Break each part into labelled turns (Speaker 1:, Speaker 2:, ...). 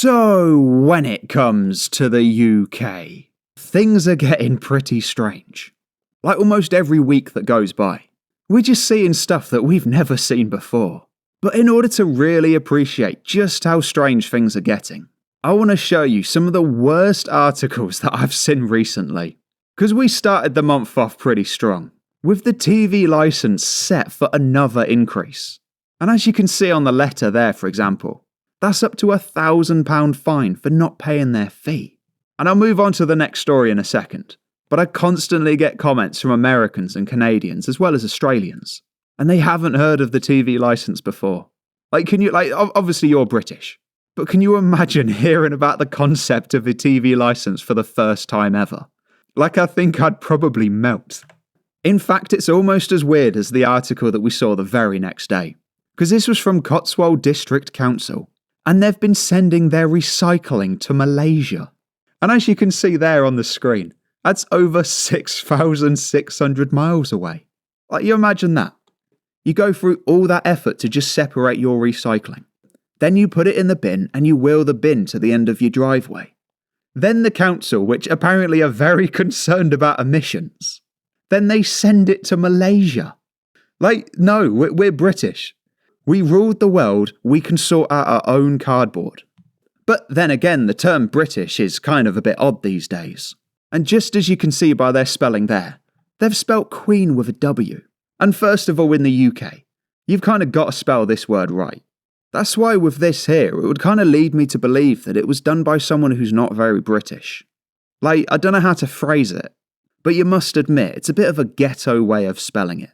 Speaker 1: So, when it comes to the UK, things are getting pretty strange. Like almost every week that goes by, we're just seeing stuff that we've never seen before. But in order to really appreciate just how strange things are getting, I want to show you some of the worst articles that I've seen recently. Because we started the month off pretty strong, with the TV licence set for another increase. And as you can see on the letter there, for example, that's up to £1,000 fine for not paying their fee. And I'll move on to the next story in a second, but I constantly get comments from Americans and Canadians as well as Australians, and they haven't heard of the TV licence before. Obviously you're British, but can you imagine hearing about the concept of a TV licence for the first time ever? I think I'd probably melt. In fact, it's almost as weird as the article that we saw the very next day, because this was from Cotswold District Council, and they've been sending their recycling to Malaysia. And as you can see there on the screen, that's over 6,600 miles away. You imagine that. You go through all that effort to just separate your recycling. Then you put it in the bin and you wheel the bin to the end of your driveway. Then the council, which apparently are very concerned about emissions, then they send it to Malaysia. No, we're British. We ruled the world, we can sort out our own cardboard. But then again, the term British is kind of a bit odd these days. And just as you can see by their spelling there, they've spelt Queen with a W. And first of all, in the UK, you've kind of got to spell this word right. That's why with this here, it would kind of lead me to believe that it was done by someone who's not very British. I don't know how to phrase it, but you must admit, it's a bit of a ghetto way of spelling it.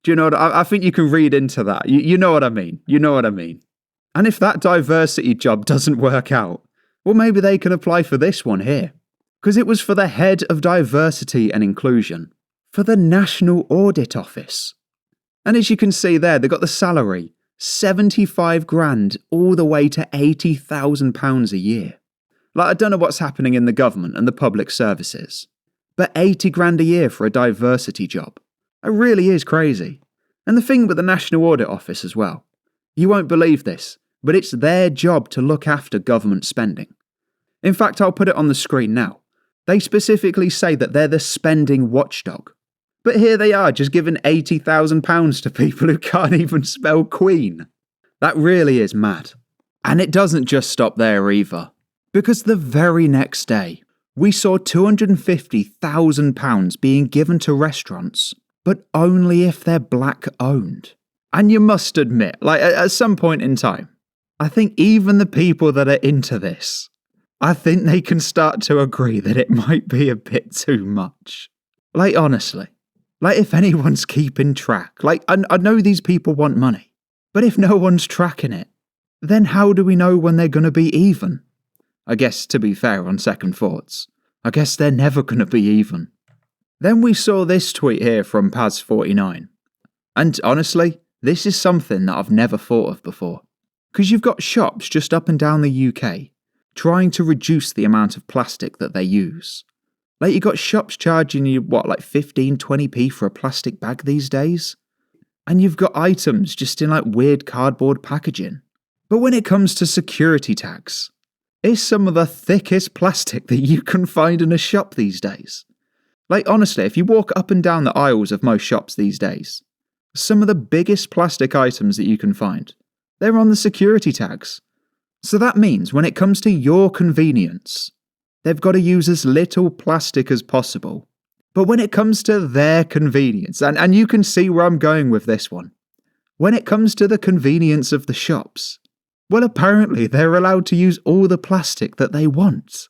Speaker 1: Do you know what I think you can read into that? You know what I mean. You know what I mean. And if that diversity job doesn't work out, well, maybe they can apply for this one here. Because it was for the head of diversity and inclusion for the National Audit Office. And as you can see there, they got the salary, 75 grand all the way to £80,000 a year. I don't know what's happening in the government and the public services, but 80 grand a year for a diversity job. It really is crazy. And the thing with the National Audit Office as well, you won't believe this, but it's their job to look after government spending. In fact, I'll put it on the screen now. They specifically say that they're the spending watchdog. But here they are, just giving £80,000 to people who can't even spell Queen. That really is mad. And it doesn't just stop there either. Because the very next day, we saw £250,000 being given to restaurants, but only if they're black owned. And you must admit, at some point in time, I think even the people that are into this, I think they can start to agree that it might be a bit too much. Honestly. If anyone's keeping track, I know these people want money, but if no one's tracking it, then how do we know when they're going to be even? I guess, to be fair, on second thoughts, I guess they're never going to be even. Then we saw this tweet here from Paz49. And honestly, this is something that I've never thought of before. Because you've got shops just up and down the UK trying to reduce the amount of plastic that they use. You got shops charging you, 15, 20p for a plastic bag these days? And you've got items just in weird cardboard packaging. But when it comes to security tags, it's some of the thickest plastic that you can find in a shop these days. Honestly, if you walk up and down the aisles of most shops these days, some of the biggest plastic items that you can find, they're on the security tags. So that means when it comes to your convenience, they've got to use as little plastic as possible. But when it comes to their convenience, and you can see where I'm going with this one, when it comes to the convenience of the shops, well, apparently they're allowed to use all the plastic that they want.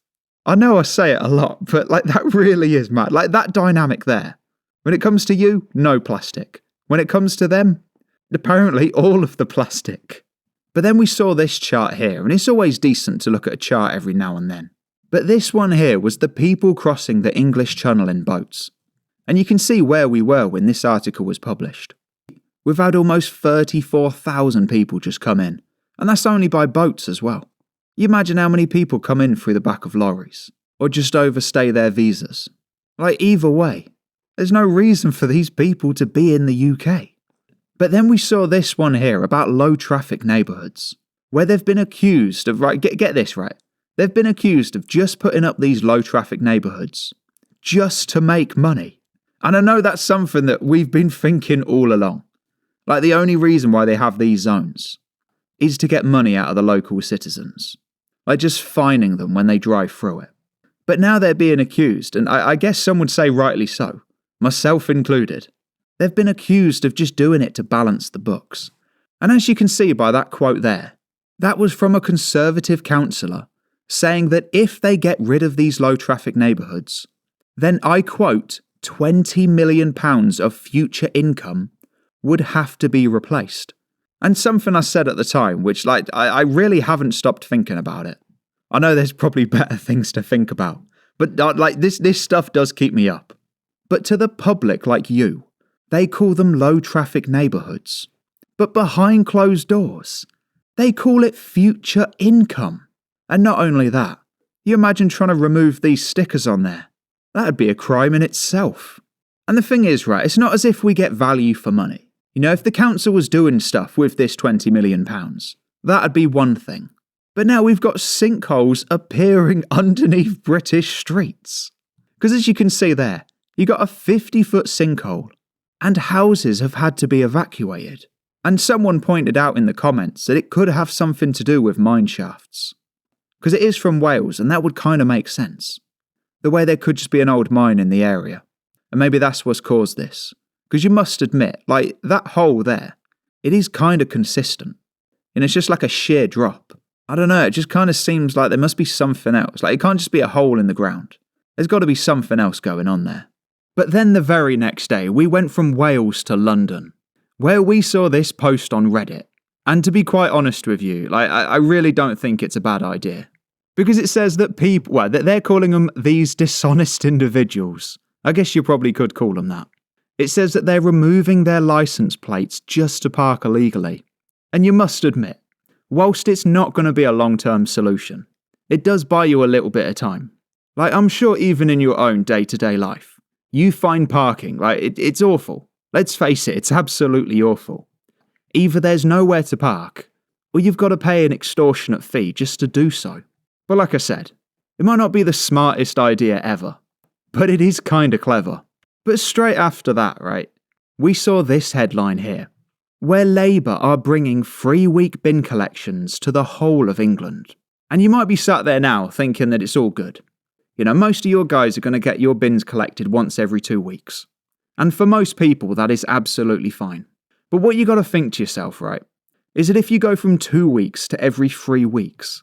Speaker 1: I know I say it a lot, but that really is mad. That dynamic there. When it comes to you, no plastic. When it comes to them, apparently all of the plastic. But then we saw this chart here, and it's always decent to look at a chart every now and then. But this one here was the people crossing the English Channel in boats. And you can see where we were when this article was published. We've had almost 34,000 people just come in, and that's only by boats as well. You imagine how many people come in through the back of lorries, or just overstay their visas. Either way, there's no reason for these people to be in the UK. But then we saw this one here about low traffic neighbourhoods. where they've been accused of, right, get this right, they've been accused of just putting up these low traffic neighbourhoods just to make money. And I know that's something that we've been thinking all along. Like, the only reason why they have these zones is to get money out of the local citizens. Like, just fining them when they drive through it. But now they're being accused, and I guess some would say rightly so, myself included. They've been accused of just doing it to balance the books. And as you can see by that quote there, that was from a Conservative councillor saying that if they get rid of these low traffic neighbourhoods, then, I quote, £20 million of future income would have to be replaced. And something I said at the time, which, like, I really haven't stopped thinking about it. I know there's probably better things to think about, but like this stuff does keep me up. But to the public like you, they call them low traffic neighbourhoods. But behind closed doors, they call it future income. And not only that, you imagine trying to remove these stickers on there. That'd be a crime in itself. And the thing is, right, it's not as if we get value for money. You know, if the council was doing stuff with this £20 million, that'd be one thing. But now we've got sinkholes appearing underneath British streets. Because as you can see there, you got a 50-foot sinkhole, and houses have had to be evacuated. And someone pointed out in the comments that it could have something to do with mine shafts. Because it is from Wales, and that would kind of make sense. The way there could just be an old mine in the area. And maybe that's what's caused this. Because you must admit, like, that hole there, it is kind of consistent. And it's just like a sheer drop. I don't know, it just kind of seems like there must be something else. Like, it can't just be a hole in the ground. There's got to be something else going on there. But then the very next day, we went from Wales to London, where we saw this post on Reddit. And to be quite honest with you, like, I really don't think it's a bad idea. Because it says that people, well, that they're calling them these dishonest individuals. I guess you probably could call them that. It says that they're removing their licence plates just to park illegally. And you must admit, whilst it's not going to be a long-term solution, it does buy you a little bit of time. Like, I'm sure even in your own day-to-day life, you find parking, like, it's awful. Let's face it, it's absolutely awful. Either there's nowhere to park, or you've got to pay an extortionate fee just to do so. But like I said, it might not be the smartest idea ever, but it is kind of clever. But straight after that, right, we saw this headline here, where Labour are bringing 3-week bin collections to the whole of England. And you might be sat there now thinking that it's all good. You know, most of your guys are going to get your bins collected once every 2 weeks. And for most people, that is absolutely fine. But what you got to think to yourself, right, is that if you go from 2 weeks to every 3 weeks,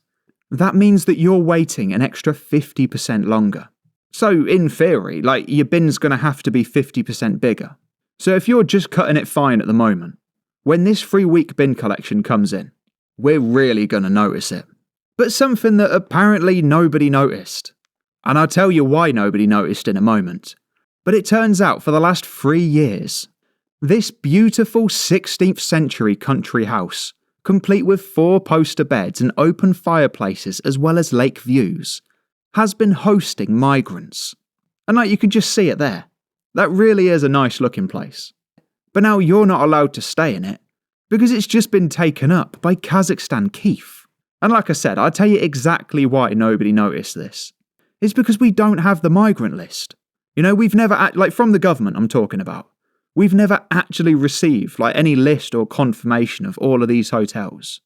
Speaker 1: that means that you're waiting an extra 50% longer. So, in theory, like, your bin's going to have to be 50% bigger. So if you're just cutting it fine at the moment, when this 3-week bin collection comes in, we're really going to notice it. But something that apparently nobody noticed. And I'll tell you why nobody noticed in a moment. But it turns out for the last 3 years, this beautiful 16th century country house, complete with 4 poster beds and open fireplaces as well as lake views, has been hosting migrants. And like, you can just see it there. That really is a nice looking place. But now you're not allowed to stay in it, because it's just been taken up by Kazakhstan Keef. And like I said, I'll tell you exactly why nobody noticed this. It's because we don't have the migrant list. You know, we've never, like, from the government I'm talking about, we've never actually received, like, any list or confirmation of all of these hotels.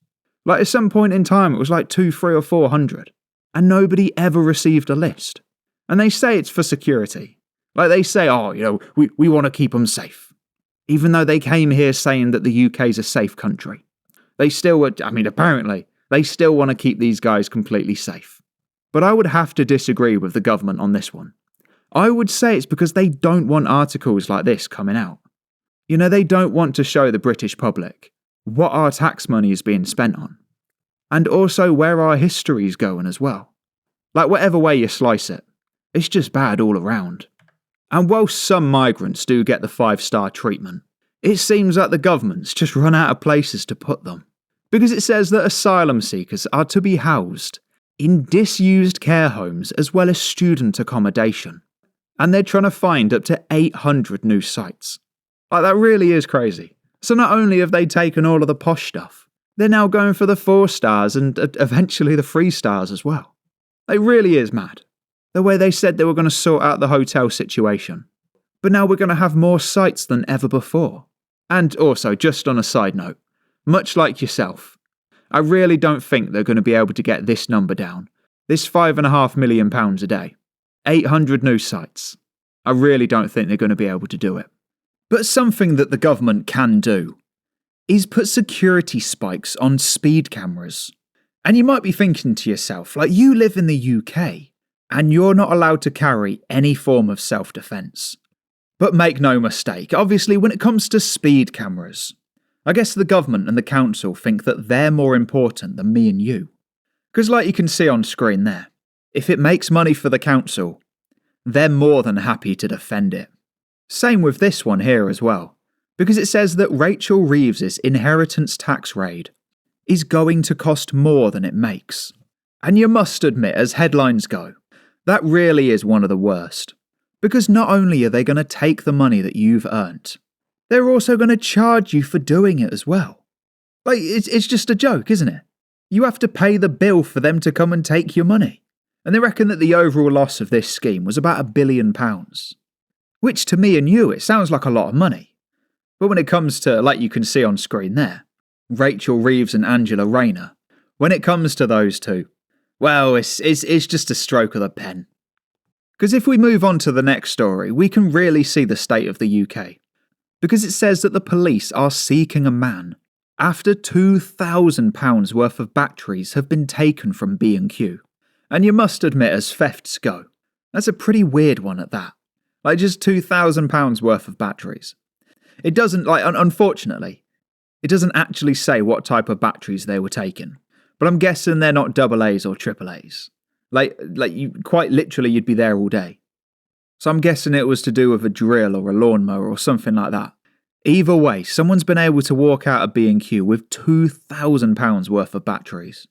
Speaker 1: Like, at some point in time, it was like 200, 300 or 400. And nobody ever received a list. And they say it's for security. Like, they say, oh, you know, we want to keep them safe. Even though they came here saying that the UK's a safe country. They still, apparently, they still want to keep these guys completely safe. But I would have to disagree with the government on this one. I would say it's because they don't want articles like this coming out. You know, they don't want to show the British public what our tax money is being spent on. And also where our history is going as well. Like, whatever way you slice it, it's just bad all around. And whilst some migrants do get the 5-star treatment, it seems like the government's just run out of places to put them. Because it says that asylum seekers are to be housed in disused care homes as well as student accommodation. And they're trying to find up to 800 new sites. Like, that really is crazy. So not only have they taken all of the posh stuff, They're now going for the 4 stars and eventually the 3 stars as well. It really is mad. The way they said they were going to sort out the hotel situation. But now we're going to have more sites than ever before. And also, just on a side note, much like yourself, I really don't think they're going to be able to get this number down. This £5.5 million a day. 800 new sites. I really don't think they're going to be able to do it. But something that the government can do is put security spikes on speed cameras. And you might be thinking to yourself, like, you live in the UK and you're not allowed to carry any form of self-defense. But make no mistake, obviously when it comes to speed cameras, I guess the government and the council think that they're more important than me and you. Because like you can see on screen there, if it makes money for the council, they're more than happy to defend it. Same with this one here as well, because it says that Rachel Reeves's inheritance tax raid is going to cost more than it makes. And you must admit, as headlines go, that really is one of the worst. Because not only are they going to take the money that you've earned, they're also going to charge you for doing it as well. Like, it's just a joke, isn't it? You have to pay the bill for them to come and take your money. And they reckon that the overall loss of this scheme was about £1 billion. Which to me and you, it sounds like a lot of money. But when it comes to, like you can see on screen there, Rachel Reeves and Angela Rayner, when it comes to those two, well, it's just a stroke of the pen. Because if we move on to the next story, we can really see the state of the UK. Because it says that the police are seeking a man after £2,000 worth of batteries have been taken from B&Q. And you must admit, as thefts go, that's a pretty weird one at that. Like just £2,000 worth of batteries. It doesn't, unfortunately, it doesn't actually say what type of batteries they were taking. But I'm guessing they're not AA's or AAA's. Like you quite literally you'd be there all day. So I'm guessing it was to do with a drill or a lawnmower or something like that. Either way, someone's been able to walk out of B&Q with £2,000 worth of batteries.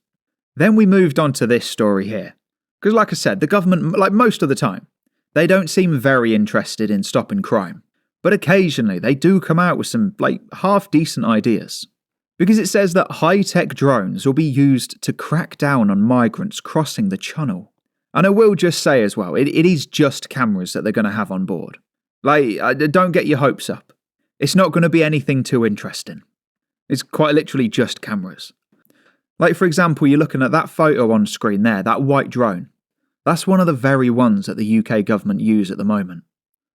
Speaker 1: Then we moved on to this story here. Because like I said, the government, like most of the time, they don't seem very interested in stopping crime. But occasionally they do come out with some half-decent ideas. Because it says that high-tech drones will be used to crack down on migrants crossing the channel. And I will just say as well, it is just cameras that they're going to have on board. Don't get your hopes up. It's not going to be anything too interesting. It's quite literally just cameras. Like for example, you're looking at that photo on screen there, that white drone. That's one of the very ones that the UK government use at the moment.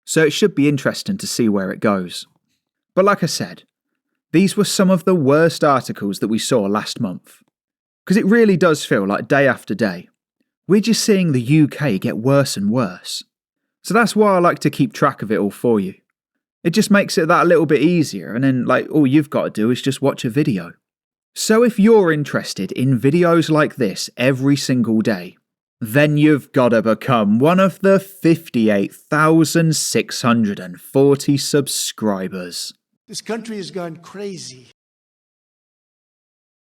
Speaker 1: So it should be interesting to see where it goes. But like I said, these were some of the worst articles that we saw last month. Because it really does feel like day after day, we're just seeing the UK get worse and worse. So that's why I like to keep track of it all for you. It just makes it that little bit easier, and then all you've got to do is just watch a video. So if you're interested in videos like this every single day, then you've got to become one of the 58,640 subscribers.
Speaker 2: This country has gone crazy.